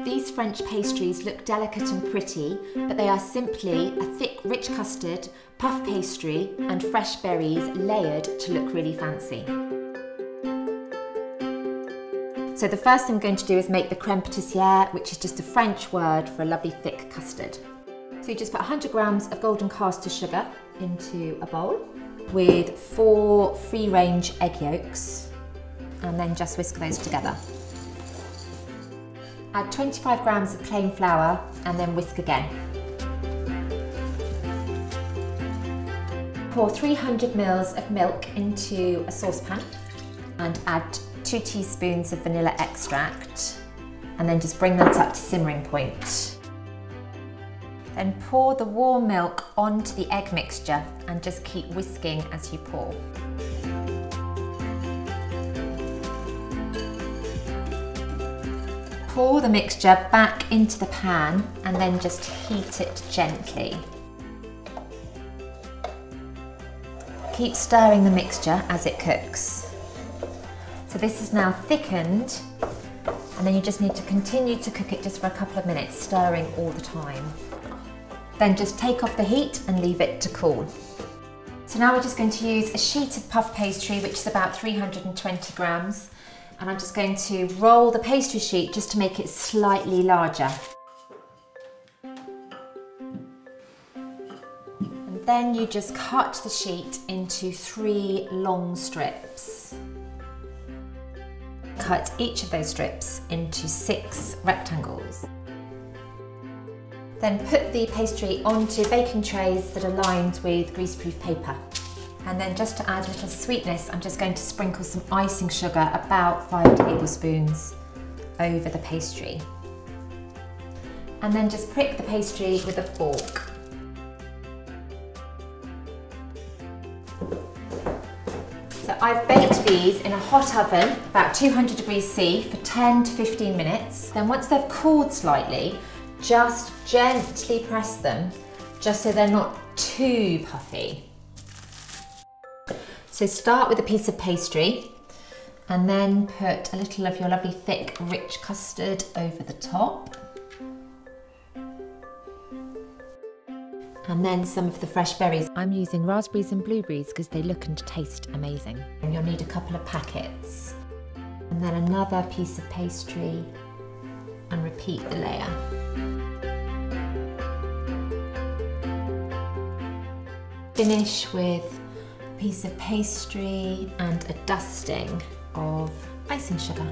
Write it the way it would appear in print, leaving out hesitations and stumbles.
These French pastries look delicate and pretty, but they are simply a thick, rich custard, puff pastry, and fresh berries layered to look really fancy. So the first thing I'm going to do is make the crème pâtissière, which is just a French word for a lovely thick custard. So you just put 100 grams of golden caster sugar into a bowl with 4 free-range egg yolks, and then just whisk those together. Add 25 grams of plain flour and then whisk again. Pour 300 ml of milk into a saucepan and add 2 teaspoons of vanilla extract, and then just bring that up to simmering point. Then pour the warm milk onto the egg mixture and just keep whisking as you pour. Pour the mixture back into the pan and then just heat it gently. Keep stirring the mixture as it cooks. So this is now thickened, and then you just need to continue to cook it just for a couple of minutes, stirring all the time. Then just take off the heat and leave it to cool. So now we're just going to use a sheet of puff pastry, which is about 320 grams. And I'm just going to roll the pastry sheet just to make it slightly larger. And then you just cut the sheet into 3 long strips. Cut each of those strips into 6 rectangles. Then put the pastry onto baking trays that are lined with greaseproof paper. And then just to add a little sweetness, I'm just going to sprinkle some icing sugar, about 5 tablespoons, over the pastry. And then just prick the pastry with a fork. So I've baked these in a hot oven, about 200 degrees C, for 10 to 15 minutes. Then once they've cooled slightly, just gently press them, just so they're not too puffy. So start with a piece of pastry and then put a little of your lovely thick, rich custard over the top. And then some of the fresh berries. I'm using raspberries and blueberries because they look and taste amazing. And you'll need a couple of packets. And then another piece of pastry, and repeat the layer. Finish with piece of pastry and a dusting of icing sugar.